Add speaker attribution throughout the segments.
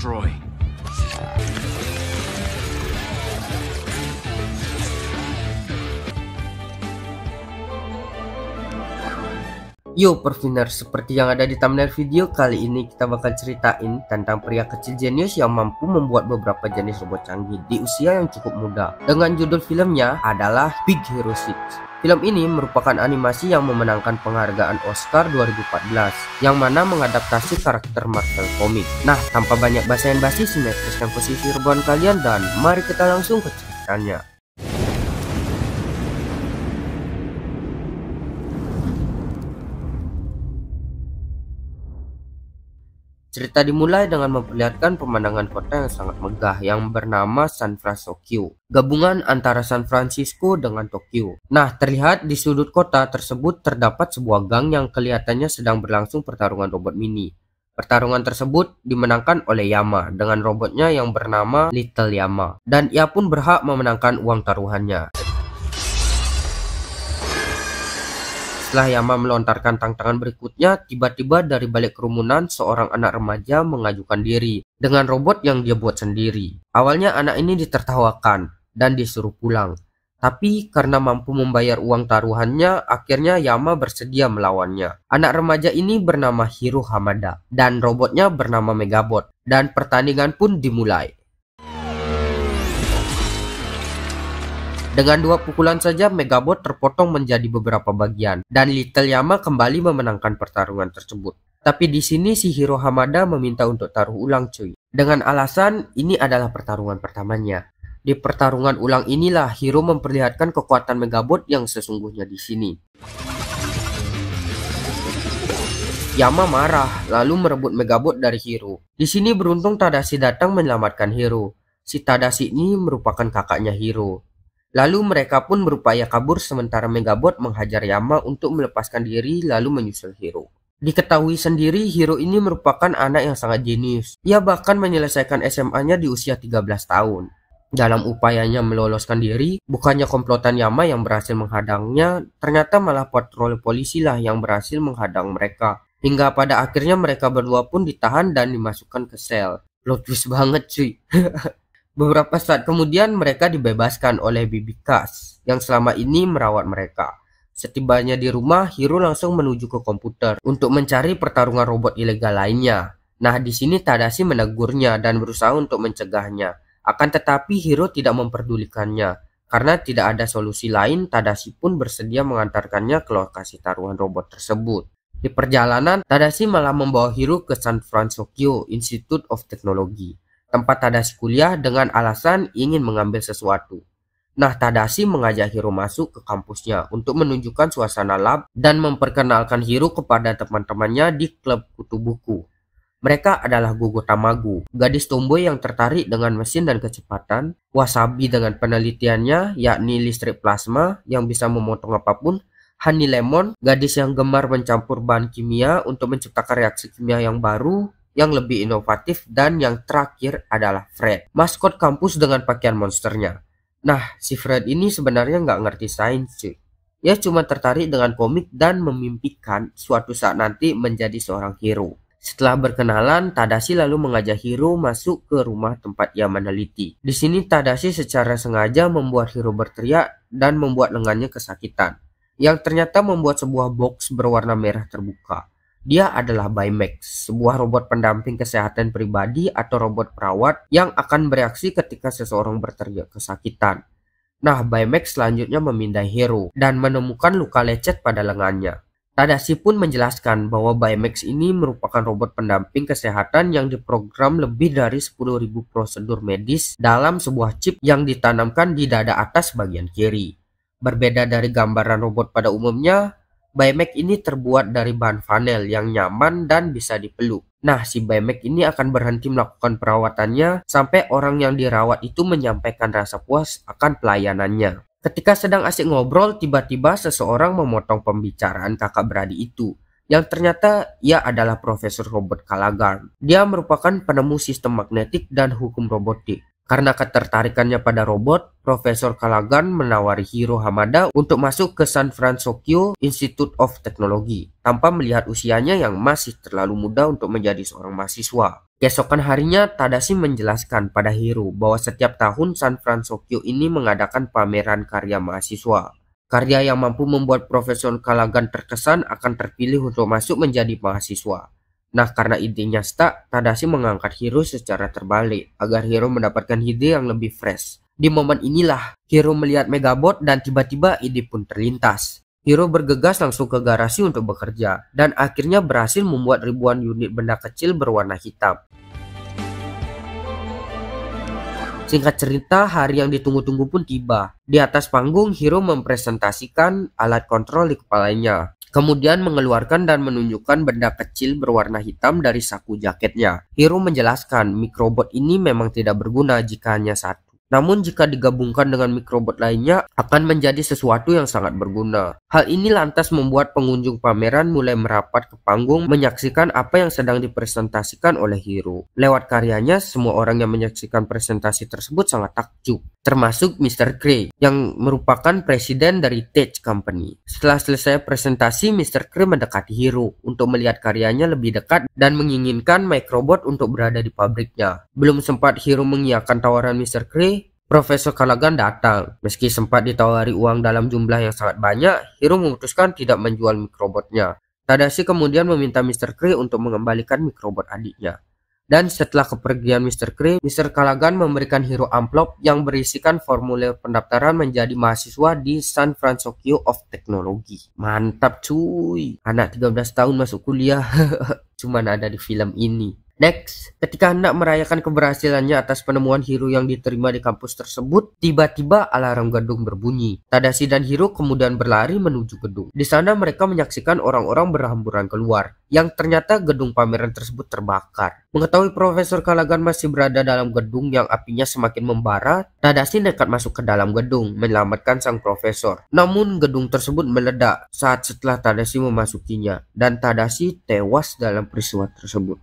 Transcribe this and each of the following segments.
Speaker 1: destroy.
Speaker 2: Yo Perviner, seperti yang ada di thumbnail video, kali ini kita bakal ceritain tentang pria kecil jenius yang mampu membuat beberapa jenis robot canggih di usia yang cukup muda. Dengan judul filmnya adalah Big Hero 6. Film ini merupakan animasi yang memenangkan penghargaan Oscar 2014, yang mana mengadaptasi karakter Marvel Comics. Nah, tanpa banyak basa-basi, simetriskan posisi rebahan kalian dan mari kita langsung ke ceritanya. Cerita dimulai dengan memperlihatkan pemandangan kota yang sangat megah yang bernama San Francisco, gabungan antara San Francisco dengan Tokyo. Nah, terlihat di sudut kota tersebut terdapat sebuah gang yang kelihatannya sedang berlangsung pertarungan robot mini. Pertarungan tersebut dimenangkan oleh Yama dengan robotnya yang bernama Little Yama, dan ia pun berhak memenangkan uang taruhannya. Setelah Yama melontarkan tantangan berikutnya, tiba-tiba dari balik kerumunan seorang anak remaja mengajukan diri dengan robot yang dia buat sendiri. Awalnya anak ini ditertawakan dan disuruh pulang. Tapi karena mampu membayar uang taruhannya, akhirnya Yama bersedia melawannya. Anak remaja ini bernama Hiro Hamada dan robotnya bernama Megabot, dan pertandingan pun dimulai. Dengan 2 pukulan saja Megabot terpotong menjadi beberapa bagian dan Little Yama kembali memenangkan pertarungan tersebut. Tapi di sini si Hiro Hamada meminta untuk taruh ulang cuy. Dengan alasan ini adalah pertarungan pertamanya. Di pertarungan ulang inilah Hiro memperlihatkan kekuatan Megabot yang sesungguhnya di sini. Yama marah lalu merebut Megabot dari Hiro. Di sini beruntung Tadashi datang menyelamatkan Hiro. Si Tadashi ini merupakan kakaknya Hiro. Lalu mereka pun berupaya kabur sementara Megabot menghajar Yama untuk melepaskan diri lalu menyusul Hiro. Diketahui sendiri Hiro ini merupakan anak yang sangat jenius. Ia bahkan menyelesaikan SMA-nya di usia 13 tahun. Dalam upayanya meloloskan diri, bukannya komplotan Yama yang berhasil menghadangnya, ternyata malah patroli polisi lah yang berhasil menghadang mereka. Hingga pada akhirnya mereka berdua pun ditahan dan dimasukkan ke sel. Plot twist banget cuy. Beberapa saat kemudian mereka dibebaskan oleh Bibi Cash yang selama ini merawat mereka. Setibanya di rumah, Hiro langsung menuju ke komputer untuk mencari pertarungan robot ilegal lainnya. Nah, di sini Tadashi menegurnya dan berusaha untuk mencegahnya. Akan tetapi Hiro tidak memperdulikannya. Karena tidak ada solusi lain, Tadashi pun bersedia mengantarkannya ke lokasi taruhan robot tersebut. Di perjalanan, Tadashi malah membawa Hiro ke San Francisco Institute of Technology, tempat Tadashi kuliah dengan alasan ingin mengambil sesuatu. Nah, Tadashi mengajak Hiro masuk ke kampusnya untuk menunjukkan suasana lab dan memperkenalkan Hiro kepada teman-temannya di klub kutu buku. Mereka adalah Gogo Tamago, gadis tomboy yang tertarik dengan mesin dan kecepatan, Wasabi dengan penelitiannya yakni listrik plasma yang bisa memotong apapun, Honey Lemon, gadis yang gemar mencampur bahan kimia untuk menciptakan reaksi kimia yang baru, yang lebih inovatif, dan yang terakhir adalah Fred, maskot kampus dengan pakaian monsternya. Nah, si Fred ini sebenarnya nggak ngerti sains cuy. Ia cuma tertarik dengan komik dan memimpikan suatu saat nanti menjadi seorang hero. Setelah berkenalan, Tadashi lalu mengajak Hiro masuk ke rumah tempat ia meneliti. Di sini Tadashi secara sengaja membuat Hiro berteriak dan membuat lengannya kesakitan, yang ternyata membuat sebuah box berwarna merah terbuka. Dia adalah Baymax, sebuah robot pendamping kesehatan pribadi atau robot perawat yang akan bereaksi ketika seseorang berteriak kesakitan. Nah, Baymax selanjutnya memindai Hiro dan menemukan luka lecet pada lengannya. Tadashi pun menjelaskan bahwa Baymax ini merupakan robot pendamping kesehatan yang diprogram lebih dari 10.000 prosedur medis dalam sebuah chip yang ditanamkan di dada atas bagian kiri. Berbeda dari gambaran robot pada umumnya, Baymax ini terbuat dari bahan panel yang nyaman dan bisa dipeluk. Nah, si Baymax ini akan berhenti melakukan perawatannya sampai orang yang dirawat itu menyampaikan rasa puas akan pelayanannya. Ketika sedang asik ngobrol, tiba-tiba seseorang memotong pembicaraan kakak beradik itu, yang ternyata ia adalah Profesor Robert Callaghan. Dia merupakan penemu sistem magnetik dan hukum robotik. Karena ketertarikannya pada robot, Profesor Callaghan menawari Hiro Hamada untuk masuk ke San Francisco Institute of Technology tanpa melihat usianya yang masih terlalu muda untuk menjadi seorang mahasiswa. Keesokan harinya, Tadashi menjelaskan pada Hiro bahwa setiap tahun San Francisco ini mengadakan pameran karya mahasiswa. Karya yang mampu membuat Profesor Callaghan terkesan akan terpilih untuk masuk menjadi mahasiswa. Nah, karena idenya stuck, Tadashi mengangkat Hiro secara terbalik agar Hiro mendapatkan ide yang lebih fresh. Di momen inilah, Hiro melihat Megabot dan tiba-tiba ide pun terlintas. Hiro bergegas langsung ke garasi untuk bekerja, dan akhirnya berhasil membuat ribuan unit benda kecil berwarna hitam. Singkat cerita, hari yang ditunggu-tunggu pun tiba. Di atas panggung, Hiro mempresentasikan alat kontrol di kepalanya. Kemudian mengeluarkan dan menunjukkan benda kecil berwarna hitam dari saku jaketnya. Hiro menjelaskan, mikrobot ini memang tidak berguna jika hanya satu. Namun jika digabungkan dengan mikrobot lainnya akan menjadi sesuatu yang sangat berguna. Hal ini lantas membuat pengunjung pameran mulai merapat ke panggung menyaksikan apa yang sedang dipresentasikan oleh Hiro. Lewat karyanya, semua orang yang menyaksikan presentasi tersebut sangat takjub, termasuk Mr. Gray yang merupakan presiden dari Tej Company. Setelah selesai presentasi, Mr. Gray mendekati Hiro untuk melihat karyanya lebih dekat dan menginginkan mikrobot untuk berada di pabriknya. Belum sempat Hiro mengiyakan tawaran Mr. Gray, Profesor Callaghan datang. Meski sempat ditawari uang dalam jumlah yang sangat banyak, Hiro memutuskan tidak menjual mikrobotnya. Tadashi kemudian meminta Mr. Gray untuk mengembalikan mikrobot adiknya. Dan setelah kepergian Mr. Gray, Mr. Callaghan memberikan Hiro amplop yang berisikan formulir pendaftaran menjadi mahasiswa di San Francisco of Technology. Mantap cuy, anak 13 tahun masuk kuliah. Cuman ada di film ini. Next, ketika hendak merayakan keberhasilannya atas penemuan Hiro yang diterima di kampus tersebut, tiba-tiba alarm gedung berbunyi. Tadashi dan Hiro kemudian berlari menuju gedung. Di sana mereka menyaksikan orang-orang berhamburan keluar, yang ternyata gedung pameran tersebut terbakar. Mengetahui Profesor Callaghan masih berada dalam gedung yang apinya semakin membara, Tadashi nekat masuk ke dalam gedung, menyelamatkan sang profesor. Namun gedung tersebut meledak saat setelah Tadashi memasukinya, dan Tadashi tewas dalam peristiwa tersebut.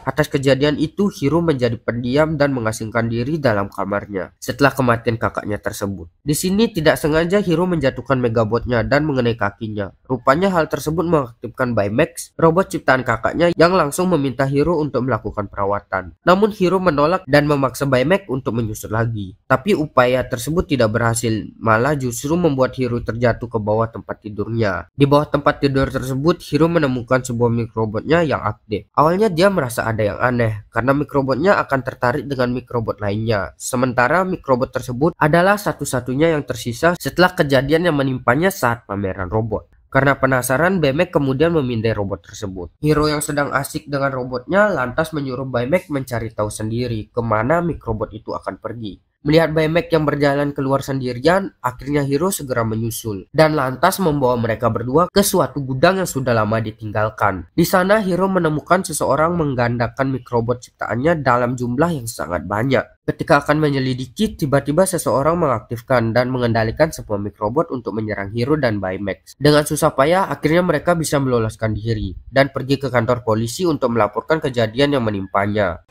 Speaker 2: Atas kejadian itu, Hiro menjadi pendiam dan mengasingkan diri dalam kamarnya setelah kematian kakaknya tersebut. Di sini tidak sengaja Hiro menjatuhkan Megabotnya dan mengenai kakinya. Rupanya hal tersebut mengaktifkan Baymax, robot ciptaan kakaknya yang langsung meminta Hiro untuk melakukan perawatan. Namun Hiro menolak dan memaksa Baymax untuk menyusul lagi. Tapi upaya tersebut tidak berhasil, malah justru membuat Hiro terjatuh ke bawah tempat tidurnya. Di bawah tempat tidur tersebut, Hiro menemukan sebuah mikrobotnya yang aktif. Awalnya dia merasa ada yang aneh karena mikrobotnya akan tertarik dengan mikrobot lainnya. Sementara mikrobot tersebut adalah satu-satunya yang tersisa setelah kejadian yang menimpanya saat pameran robot. Karena penasaran, Baymax kemudian memindai robot tersebut. Hiro yang sedang asik dengan robotnya lantas menyuruh Baymax mencari tahu sendiri kemana mikrobot itu akan pergi. Melihat Baymax yang berjalan keluar sendirian, akhirnya Hiro segera menyusul dan lantas membawa mereka berdua ke suatu gudang yang sudah lama ditinggalkan. Di sana Hiro menemukan seseorang menggandakan mikrobot ciptaannya dalam jumlah yang sangat banyak. Ketika akan menyelidiki, tiba-tiba seseorang mengaktifkan dan mengendalikan sebuah mikrobot untuk menyerang Hiro dan Baymax. Dengan susah payah, akhirnya mereka bisa meloloskan diri dan pergi ke kantor polisi untuk melaporkan kejadian yang menimpanya.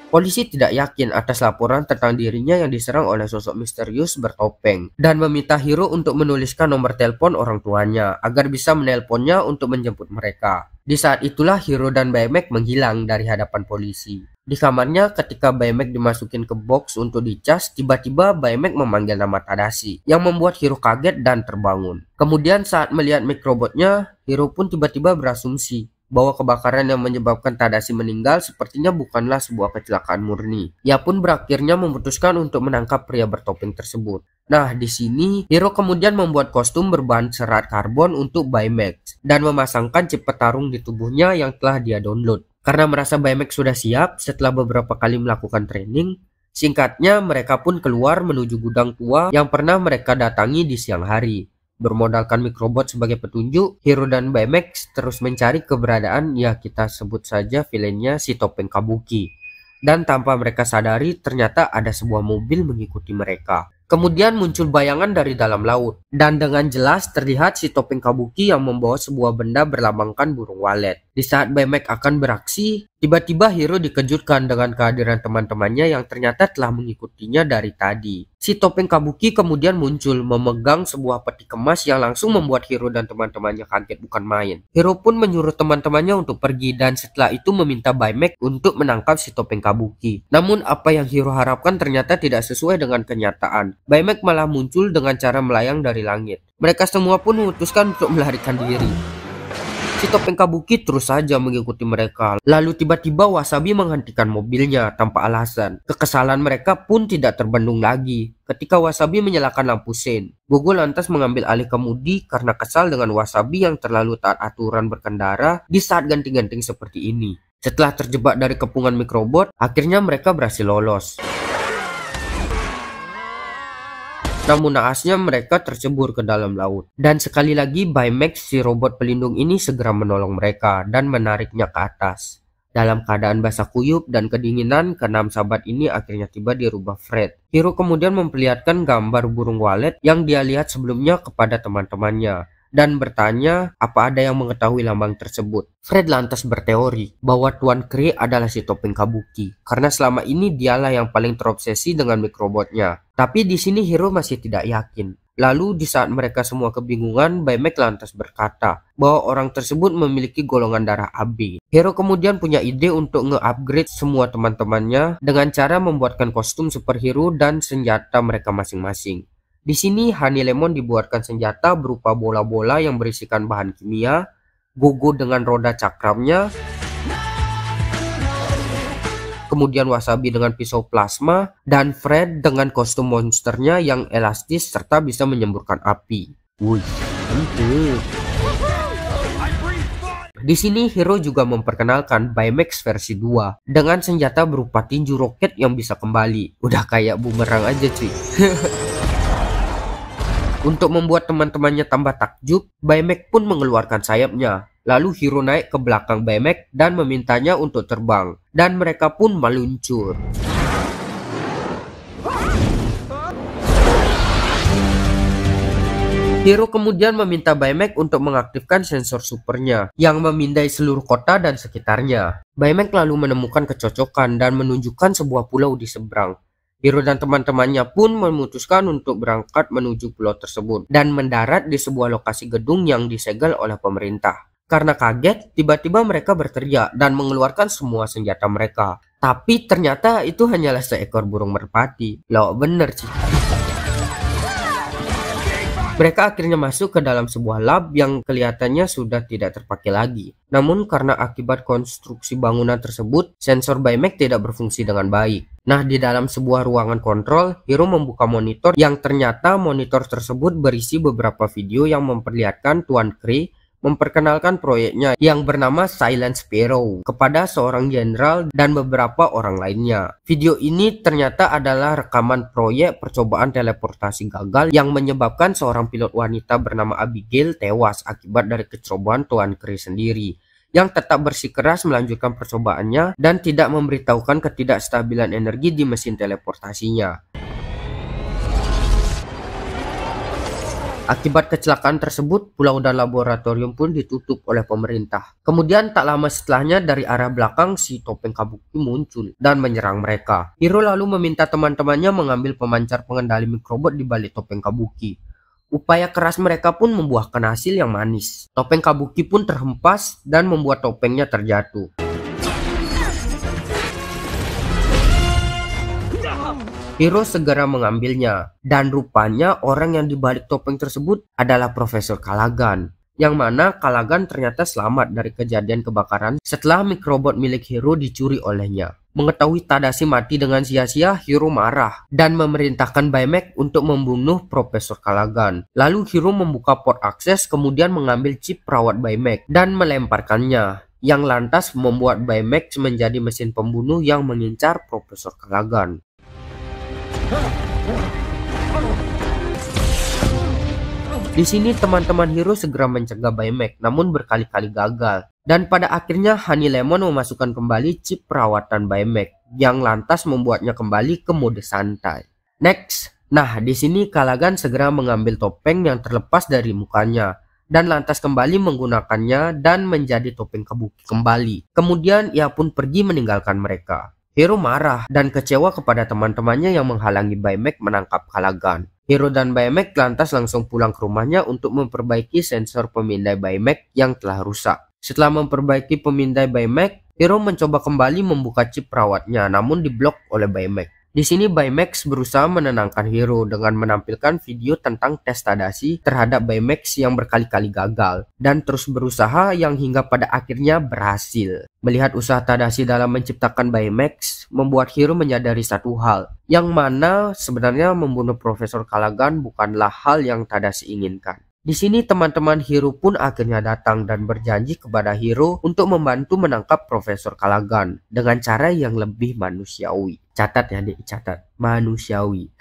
Speaker 2: Polisi tidak yakin atas laporan tentang dirinya yang diserang oleh sosok misterius bertopeng dan meminta Hiro untuk menuliskan nomor telepon orang tuanya agar bisa menelponnya untuk menjemput mereka. Di saat itulah Hiro dan Baymax menghilang dari hadapan polisi. Di kamarnya ketika Baymax dimasukin ke box untuk dicas, tiba-tiba Baymax memanggil nama Tadashi yang membuat Hiro kaget dan terbangun. Kemudian saat melihat mikrobotnya, Hiro pun tiba-tiba berasumsi bahwa kebakaran yang menyebabkan Tadashi meninggal sepertinya bukanlah sebuah kecelakaan murni. Ia pun berakhirnya memutuskan untuk menangkap pria bertopeng tersebut. Nah, di sini Hiro kemudian membuat kostum berbahan serat karbon untuk Baymax dan memasangkan chip petarung di tubuhnya yang telah dia download. Karena merasa Baymax sudah siap setelah beberapa kali melakukan training, singkatnya mereka pun keluar menuju gudang tua yang pernah mereka datangi di siang hari. Bermodalkan mikrobot sebagai petunjuk, Hiro dan Baymax terus mencari keberadaan, ya kita sebut saja villainnya si topeng kabuki. Dan tanpa mereka sadari, ternyata ada sebuah mobil mengikuti mereka. Kemudian muncul bayangan dari dalam laut, dan dengan jelas terlihat si topeng kabuki yang membawa sebuah benda berlambangkan burung walet. Di saat Baymax akan beraksi, tiba-tiba Hiro dikejutkan dengan kehadiran teman-temannya yang ternyata telah mengikutinya dari tadi. Si topeng Kabuki kemudian muncul memegang sebuah peti kemas yang langsung membuat Hiro dan teman-temannya kaget bukan main. Hiro pun menyuruh teman-temannya untuk pergi dan setelah itu meminta Baimek untuk menangkap si topeng Kabuki. Namun apa yang Hiro harapkan ternyata tidak sesuai dengan kenyataan. Baimek malah muncul dengan cara melayang dari langit. Mereka semua pun memutuskan untuk melarikan diri. Si topeng Kabuki terus saja mengikuti mereka. Lalu tiba-tiba Wasabi menghentikan mobilnya tanpa alasan. Kekesalan mereka pun tidak terbendung lagi ketika Wasabi menyalakan lampu sen. Gogo lantas mengambil alih kemudi karena kesal dengan Wasabi yang terlalu taat aturan berkendara di saat ganti-ganting seperti ini. Setelah terjebak dari kepungan mikrobot, akhirnya mereka berhasil lolos. Namun naasnya mereka tercebur ke dalam laut. Dan sekali lagi Baimek si robot pelindung ini segera menolong mereka dan menariknya ke atas. Dalam keadaan basah kuyup dan kedinginan, keenam sahabat ini akhirnya tiba di rumah Fred. Hiro kemudian memperlihatkan gambar burung walet yang dia lihat sebelumnya kepada teman-temannya dan bertanya apa ada yang mengetahui lambang tersebut. Fred lantas berteori bahwa Tuan Kree adalah si topeng Kabuki karena selama ini dialah yang paling terobsesi dengan mikrobotnya. Tapi di sini Hiro masih tidak yakin. Lalu di saat mereka semua kebingungan, Baimek lantas berkata bahwa orang tersebut memiliki golongan darah AB. Hiro kemudian punya ide untuk nge-upgrade semua teman-temannya dengan cara membuatkan kostum superhero dan senjata mereka masing-masing. Di sini Honey Lemon dibuatkan senjata berupa bola-bola yang berisikan bahan kimia, Gogo dengan roda cakramnya, kemudian Wasabi dengan pisau plasma, dan Fred dengan kostum monsternya yang elastis serta bisa menyemburkan api. Wih, mantap. Di sini Hiro juga memperkenalkan Baymax versi 2 dengan senjata berupa tinju roket yang bisa kembali. Udah kayak bumerang aja cuy. Untuk membuat teman-temannya tambah takjub, Baimek pun mengeluarkan sayapnya. Lalu Hiro naik ke belakang Baimek dan memintanya untuk terbang. Dan mereka pun meluncur. Hiro kemudian meminta Baimek untuk mengaktifkan sensor supernya yang memindai seluruh kota dan sekitarnya. Baimek lalu menemukan kecocokan dan menunjukkan sebuah pulau di seberang. Hiro dan teman-temannya pun memutuskan untuk berangkat menuju pulau tersebut dan mendarat di sebuah lokasi gedung yang disegel oleh pemerintah. Karena kaget, tiba-tiba mereka berteriak dan mengeluarkan semua senjata mereka. Tapi ternyata itu hanyalah seekor burung merpati. Loh, bener sih. Mereka akhirnya masuk ke dalam sebuah lab yang kelihatannya sudah tidak terpakai lagi. Namun karena akibat konstruksi bangunan tersebut, sensor Baimek tidak berfungsi dengan baik. Nah, di dalam sebuah ruangan kontrol, Hiro membuka monitor yang ternyata monitor tersebut berisi beberapa video yang memperlihatkan Tuan Kree memperkenalkan proyeknya yang bernama Silent Sparrow kepada seorang jenderal dan beberapa orang lainnya. Video ini ternyata adalah rekaman proyek percobaan teleportasi gagal yang menyebabkan seorang pilot wanita bernama Abigail tewas akibat dari kecerobohan Tuan Kree sendiri, yang tetap bersikeras melanjutkan percobaannya dan tidak memberitahukan ketidakstabilan energi di mesin teleportasinya. Akibat kecelakaan tersebut, pulau dan laboratorium pun ditutup oleh pemerintah. Kemudian tak lama setelahnya dari arah belakang si topeng Kabuki muncul dan menyerang mereka. Hiro lalu meminta teman-temannya mengambil pemancar pengendali mikrobot di balik topeng Kabuki. Upaya keras mereka pun membuahkan hasil yang manis. Topeng Kabuki pun terhempas dan membuat topengnya terjatuh. Hiro segera mengambilnya, dan rupanya orang yang dibalik topeng tersebut adalah Profesor Callaghan, yang mana Callaghan ternyata selamat dari kejadian kebakaran setelah mikrobot milik Hiro dicuri olehnya. Mengetahui Tadashi mati dengan sia-sia, Hiro marah dan memerintahkan Baimek untuk membunuh Profesor Callaghan. Lalu Hiro membuka port akses kemudian mengambil chip perawat Baimek dan melemparkannya, yang lantas membuat Baimek menjadi mesin pembunuh yang mengincar Profesor Callaghan. Di sini teman-teman Hiro segera mencegah Baimek, namun berkali-kali gagal. Dan pada akhirnya Honey Lemon memasukkan kembali chip perawatan Baimek, yang lantas membuatnya kembali ke mode santai. Next, nah di sini Callaghan segera mengambil topeng yang terlepas dari mukanya dan lantas kembali menggunakannya dan menjadi topeng Kabuki kembali. Kemudian ia pun pergi meninggalkan mereka. Hiro marah dan kecewa kepada teman-temannya yang menghalangi Baymax menangkap Kalagan. Hiro dan Baymax lantas langsung pulang ke rumahnya untuk memperbaiki sensor pemindai Baymax yang telah rusak. Setelah memperbaiki pemindai Baymax, Hiro mencoba kembali membuka chip perawatnya, namun diblok oleh Baymax. Di sini Baymax berusaha menenangkan Hiro dengan menampilkan video tentang tes Tadashi terhadap Baymax yang berkali-kali gagal dan terus berusaha yang hingga pada akhirnya berhasil. Melihat usaha Tadashi dalam menciptakan Baymax membuat Hiro menyadari satu hal, yang mana sebenarnya membunuh Profesor Kalagan bukanlah hal yang Tadashi inginkan. Di sini teman-teman Hiro pun akhirnya datang dan berjanji kepada Hiro untuk membantu menangkap Profesor Kalagan dengan cara yang lebih manusiawi. Catat ya Dek, catat. Manusiawi.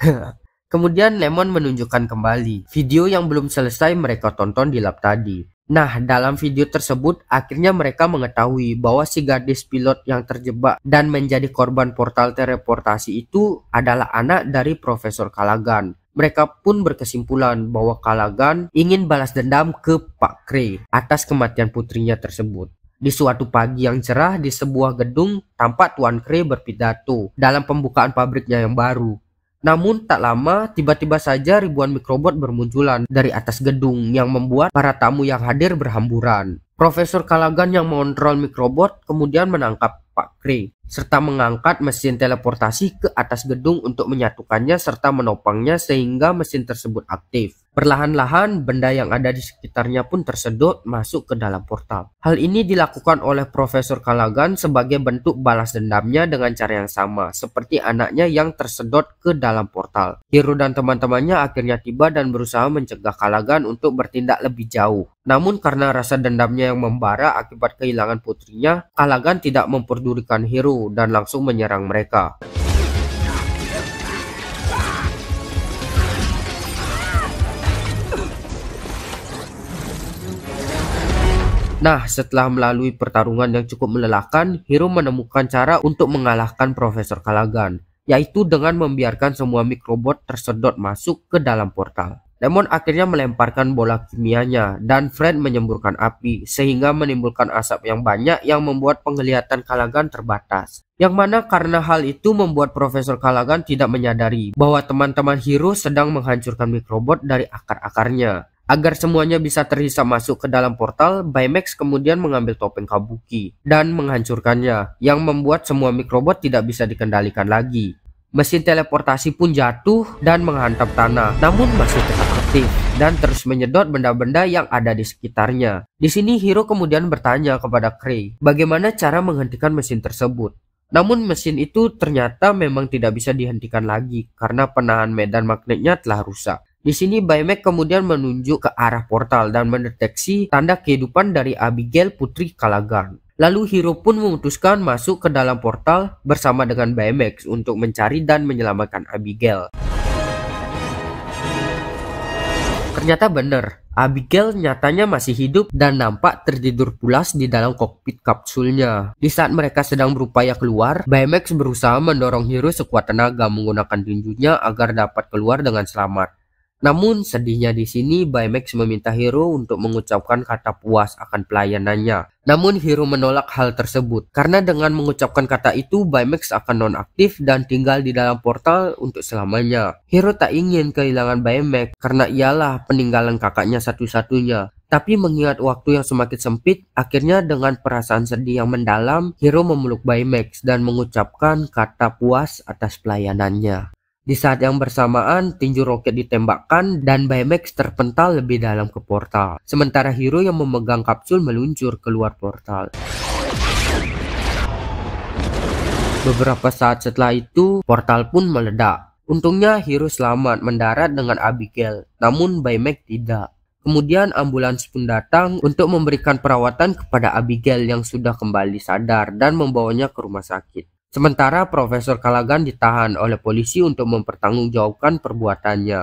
Speaker 2: Kemudian Lemon menunjukkan kembali video yang belum selesai mereka tonton di lab tadi. Nah, dalam video tersebut akhirnya mereka mengetahui bahwa si gadis pilot yang terjebak dan menjadi korban portal teleportasi itu adalah anak dari Profesor Kalagan. Mereka pun berkesimpulan bahwa Kalagan ingin balas dendam ke Pak Kray atas kematian putrinya tersebut. Di suatu pagi yang cerah di sebuah gedung, tampak Tuan Kray berpidato dalam pembukaan pabriknya yang baru. Namun tak lama, tiba-tiba saja ribuan mikrobot bermunculan dari atas gedung yang membuat para tamu yang hadir berhamburan. Profesor Kalagan yang mengontrol mikrobot kemudian menangkap Pak Kray serta mengangkat mesin teleportasi ke atas gedung untuk menyatukannya serta menopangnya sehingga mesin tersebut aktif. Perlahan-lahan benda yang ada di sekitarnya pun tersedot masuk ke dalam portal. Hal ini dilakukan oleh Profesor Kalagan sebagai bentuk balas dendamnya dengan cara yang sama seperti anaknya yang tersedot ke dalam portal. Hiro dan teman-temannya akhirnya tiba dan berusaha mencegah Kalagan untuk bertindak lebih jauh. Namun karena rasa dendamnya yang membara akibat kehilangan putrinya, Kalagan tidak memperdulikan Hiro dan langsung menyerang mereka. Nah, setelah melalui pertarungan yang cukup melelahkan, Hiro menemukan cara untuk mengalahkan Profesor Kalagan, yaitu dengan membiarkan semua mikrobot tersedot masuk ke dalam portal. Lemon akhirnya melemparkan bola kimianya dan Fred menyemburkan api sehingga menimbulkan asap yang banyak yang membuat penglihatan Kalagan terbatas. Yang mana karena hal itu membuat Profesor Kalagan tidak menyadari bahwa teman-teman Hiro sedang menghancurkan mikrobot dari akar-akarnya. Agar semuanya bisa terhisap masuk ke dalam portal, Baymax kemudian mengambil topeng Kabuki dan menghancurkannya, yang membuat semua mikrobot tidak bisa dikendalikan lagi. Mesin teleportasi pun jatuh dan menghantam tanah, namun masih tetap aktif dan terus menyedot benda-benda yang ada di sekitarnya. Di sini Hiro kemudian bertanya kepada Kray, bagaimana cara menghentikan mesin tersebut. Namun mesin itu ternyata memang tidak bisa dihentikan lagi karena penahan medan magnetnya telah rusak. Di sini Baymax kemudian menunjuk ke arah portal dan mendeteksi tanda kehidupan dari Abigail putri Kalagan. Lalu Hiro pun memutuskan masuk ke dalam portal bersama dengan Baymax untuk mencari dan menyelamatkan Abigail. Ternyata benar, Abigail nyatanya masih hidup dan nampak tertidur pulas di dalam kokpit kapsulnya. Di saat mereka sedang berupaya keluar, Baymax berusaha mendorong Hiro sekuat tenaga menggunakan tinjunya agar dapat keluar dengan selamat. Namun sedihnya di sini Baymax meminta Hiro untuk mengucapkan kata puas akan pelayanannya. Namun Hiro menolak hal tersebut karena dengan mengucapkan kata itu Baymax akan nonaktif dan tinggal di dalam portal untuk selamanya. Hiro tak ingin kehilangan Baymax karena ialah peninggalan kakaknya satu-satunya. Tapi mengingat waktu yang semakin sempit, akhirnya dengan perasaan sedih yang mendalam, Hiro memeluk Baymax dan mengucapkan kata puas atas pelayanannya. Di saat yang bersamaan, tinju roket ditembakkan dan Baymax terpental lebih dalam ke portal. Sementara Hiro yang memegang kapsul meluncur keluar portal. Beberapa saat setelah itu, portal pun meledak. Untungnya Hiro selamat mendarat dengan Abigail, namun Baymax tidak. Kemudian ambulans pun datang untuk memberikan perawatan kepada Abigail yang sudah kembali sadar dan membawanya ke rumah sakit. Sementara Profesor Kalagan ditahan oleh polisi untuk mempertanggungjawabkan perbuatannya.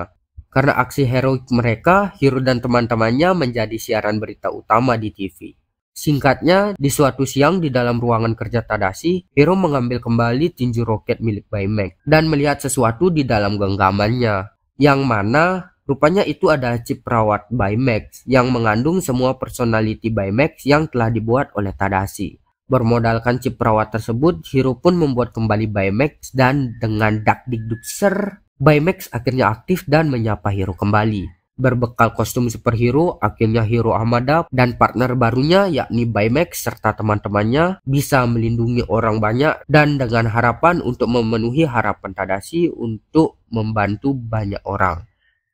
Speaker 2: Karena aksi heroik mereka, Hiro dan teman-temannya menjadi siaran berita utama di TV. Singkatnya, di suatu siang di dalam ruangan kerja Tadashi, Hiro mengambil kembali tinju roket milik Baymax dan melihat sesuatu di dalam genggamannya, yang mana rupanya itu adalah chip perawat Baymax yang mengandung semua personality Baymax yang telah dibuat oleh Tadashi. Bermodalkan chip perawat tersebut, Hiro pun membuat kembali Baymax dan dengan dakdikduk ser, Baymax akhirnya aktif dan menyapa Hiro kembali. Berbekal kostum superhero, akhirnya Hiro Hamada dan partner barunya yakni Baymax serta teman-temannya bisa melindungi orang banyak dan dengan harapan untuk memenuhi harapan Tadashi untuk membantu banyak orang.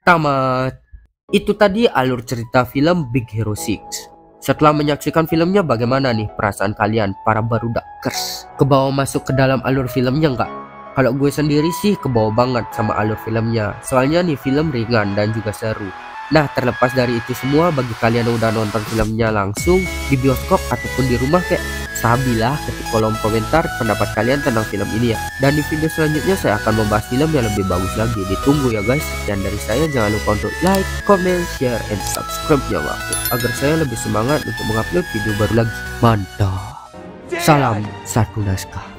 Speaker 2: Tamat. Itu tadi alur cerita film Big Hero 6. Setelah menyaksikan filmnya, bagaimana nih perasaan kalian para barudakers? Kebawa masuk ke dalam alur filmnya nggak? Kalau gue sendiri sih kebawa banget sama alur filmnya. Soalnya nih film ringan dan juga seru. Nah, terlepas dari itu semua, bagi kalian yang udah nonton filmnya langsung di bioskop ataupun di rumah, kayak sabilah ketik kolom komentar pendapat kalian tentang film ini ya. Dan di video selanjutnya saya akan membahas film yang lebih bagus lagi. Ditunggu ya guys. Dan dari saya jangan lupa untuk like, comment, share, and subscribe ya aku, agar saya lebih semangat untuk mengupload video baru lagi. Mantap. Salam satu naskah.